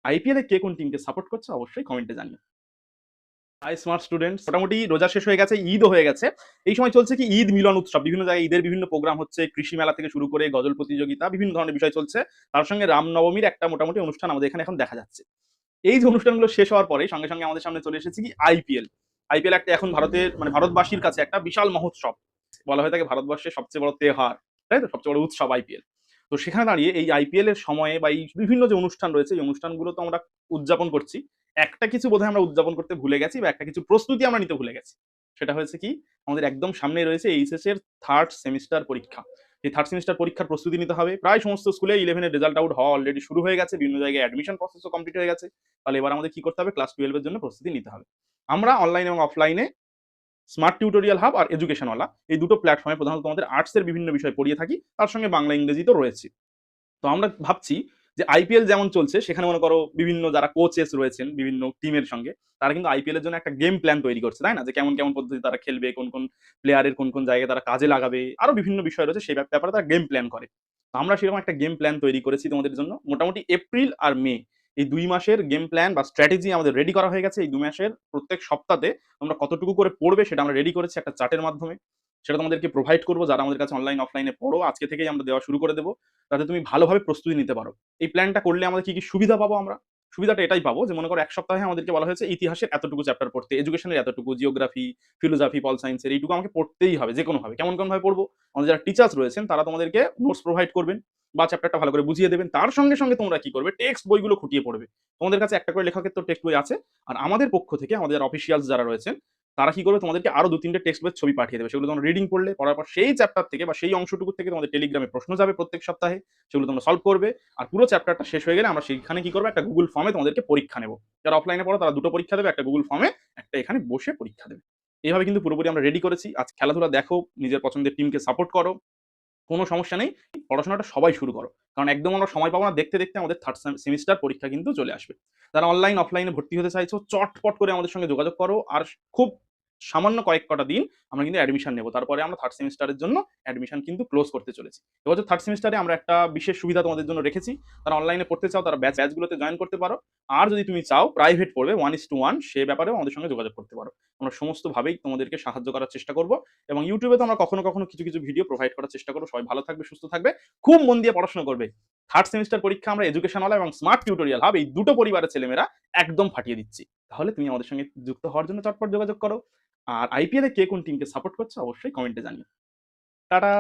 IPL এ কে কোন টিমকে support করছে অবশ্যই কমেন্টে জানিও। হাই স্মার্ট স্টুডেন্টস, মোটামুটি রোজা শেষ হয়ে গেছে, ঈদও হয়ে গেছে। এই সময় চলছে কি ঈদ মিলন উৎসব, বিভিন্ন জায়গায় ঈদের বিভিন্ন প্রোগ্রাম হচ্ছে, কৃষি মেলা থেকে শুরু করে গজল প্রতিযোগিতা, বিভিন্ন ধরনের বিষয় চলছে। তার সঙ্গে রামনবমীর একটা মোটামুটি অনুষ্ঠান আমাদের এখানে এখন দেখা যাচ্ছে। এই যে অনুষ্ঠানগুলো শেষ হওয়ার পরে সঙ্গে সঙ্গে আমাদের সামনে চলে এসেছে কি আইপিএল। আইপিএল একটা এখন ভারতের মানে ভারতবাসীর কাছে একটা বিশাল মহোৎসব, বলা হয়ে থাকে ভারতবর্ষের সবচেয়ে বড় তেহার, তাই তো, সবচেয়ে বড় উৎসব আইপিএল। তো সেখানে দাঁড়িয়ে এই আইপিএল এর সময়ে বা এই বিভিন্ন যে অনুষ্ঠান রয়েছে এই অনুষ্ঠানগুলো তো আমরা উদযাপন করছি, একটা কিছু বোধহয় আমরা উদযাপন করতে ভুলে গেছি বা একটা কিছু প্রস্তুতি আমরা নিতে ভুলে গেছি। সেটা হয়েছে কি, আমাদের একদম সামনে রয়েছে এইচএস এর থার্ড সেমিস্টার পরীক্ষা। এই থার্ড সেমিস্টার পরীক্ষার প্রস্তুতি নিতে হবে। প্রায় সমস্ত স্কুলে 11 এর রেজাল্ট আউট হওয়া অলরেডি শুরু হয়ে গেছে, বিভিন্ন জায়গায় অ্যাডমিশন প্রসেসও কমপ্লিট হয়ে গেছে। তাহলে এবার আমাদের কি করতে হবে, ক্লাস 12 এর জন্য প্রস্তুতি নিতে হবে। আমরা অনলাইন এবং অফলাইনে স্মার্ট টিউটোরিয়াল হাব আর এডুকেশনওয়ালা এই দুটো প্ল্যাটফর্মে প্রধানত আমাদের আর্টস এর বিভিন্ন বিষয় পড়িয়ে থাকি, তার সঙ্গে বাংলা ইংরেজি তো রয়েছে। তো আমরা ভাবছি যে আইপিএল যেমন চলছে সেখানে মনে করো বিভিন্ন যারা কোচেস রয়েছেন বিভিন্ন টিমের সঙ্গে, তারা কিন্তু আইপিএল এর জন্য একটা গেম প্ল্যান তৈরি করছে, তাই না, যে কেমন কেমন পদ্ধতি তারা খেলবে, কোন কোন প্লেয়ারের কোন কোন জায়গায় তারা কাজে লাগাবে, আরো বিভিন্ন বিষয় রয়েছে সেই ব্যাপারে তারা গেম প্ল্যান করে। তো আমরা সেরকম একটা গেম প্ল্যান তৈরি করেছি তোমাদের জন্য। মোটামুটি এপ্রিল আর মে এই 2 মাসের গেম প্ল্যান বা স্ট্র্যাটেজি আমাদের রেডি করা হয়ে গেছে। এই 2 মাসের প্রত্যেক সপ্তাহে তোমরা কতটুকু করে পড়বে সেটা আমরা রেডি করেছি একটা চার্টের মাধ্যমে। সেটা তোমাদেরকে প্রোভাইড করবো, যারা আমাদের কাছে অনলাইন অফলাইনে পড়ো আজকে থেকেই আমরা দেওয়া শুরু করে দেবো, যাতে তুমি ভালোভাবে প্রস্তুতি নিতে পারো। এই প্ল্যানটা করলে আমাদের কি কি সুবিধা পাবো আমরা? সুবিধাটা এটাই পাবো যে মনে করো ১ সপ্তাহে আমাদেরকে বলা হয়েছে ইতিহাসের এতটুকু চ্যাপ্টার পড়তে, এডুকেশনের এতটুকু, জিওগ্রাফি, ফিলোজফি, পল সায়েন্সের এইটুকু আমাকে পড়তেই হবে যেকোনোভাবে। কেমন ভাবে পড়বো? আমাদের যারা টিচার্স রয়েছেন তারা তোমাদেরকে নোটস প্রোভাইড করবেন বা চ্যাপ্টারটা ভালো করে বুঝিয়ে দেবেন। তার সঙ্গে সঙ্গে তোমরা কি করবে, টেক্সট বইগুলো খুঁটিয়ে পড়বে। তোমাদের কাছে একটা করে লেখকের তো টেক্সট বই আছে। আর আমাদের পক্ষ থেকে আমাদের অফিসিয়ালস যারা রয়েছেন তারা কি করবে, তোমাদেরকে আরো ২-৩ টেক্সট বইয়ের ছবি পাঠিয়ে দেবে। সেগুলো তোমরা রিডিং পড়লে, পড়ার পর সেই চ্যাপ্টার থেকে বা সেই অংশটুকু থেকে তোমাদের টেলিগ্রামে প্রশ্ন যাবে প্রত্যেক সপ্তাহে। সেগুলো তোমরা সলভ করবে। আর পুরো চ্যাপ্টারটা শেষ হয়ে গেলে আমরা সেইখানে কি করবো, একটা গুগল ফর্মে তোমাদেরকে পরীক্ষা নেব। যারা অফলাইনে পড়ো তারা ২ টো পরীক্ষা দেবে, একটা গুগল ফর্মে, একটা এখানে বসে পরীক্ষা দেবে। এইভাবে কিন্তু পুরোপুরি আমরা রেডি করেছি। আজ খেলাধুলা দেখো, নিজের পছন্দের টিমকে সাপোর্ট করো, কোনো সমস্যা নেই। পড়াশোনাটা সবাই শুরু করো। কারণ একদম আমরা সময় পাবো না, দেখতে দেখতে আমাদের থার্ড সেমিস্টার পরীক্ষা কিন্তু চলে আসবে। যারা অনলাইন অফলাইনে ভর্তি হতে চাইছো চটপট করে আমাদের সঙ্গে যোগাযোগ করো। আর খুব সামান্য কয়েক কটা দিন আমরা কিন্তু অ্যাডমিশন নেব। তারপরে আমরা থার্ড সেমিস্টারের জন্য অ্যাডমিশন কিন্তু ক্লোজ করতে চলেছি। এবছর থার্ড সেমিস্টারে আমরা একটা বিশেষ সুবিধা তোমাদের জন্য রেখেছি। যারা অনলাইনে পড়তে চাও তারা ব্যাচগুলোতে জয়েন করতে পারো। আর যদি তুমি চাও প্রাইভেট পড়বে 1:1 সে ব্যাপারেও আমাদের সঙ্গে যোগাযোগ করতে পারো। আমরা সমস্তভাবেই তোমাদেরকে সাহায্য করার চেষ্টা করব। এবং ইউটিউবে তো আমরা কখনো কখনো কিছু কিছু ভিডিও প্রোভাইড করার চেষ্টা করবো। সবাই ভালো থাকবে, সুস্থ থাকবে, খুব মন দিয়ে পড়াশোনা করবে। থার্ড সেমিস্টার পরীক্ষা আমরা এডুকেশনাল এবং স্মার্ট টিউটোরিয়াল হাব এই দুটো পরিবারের ছেলেমেয়েরা একদম ফাটিয়ে দিচ্ছি। তাহলে তুমি আমাদের সঙ্গে যুক্ত হওয়ার জন্য চটপট যোগাযোগ করো। আর আইপিএল এ কে কোন টিমকে সাপোর্ট করছে অবশ্যই কমেন্টে জানিও। টাটা।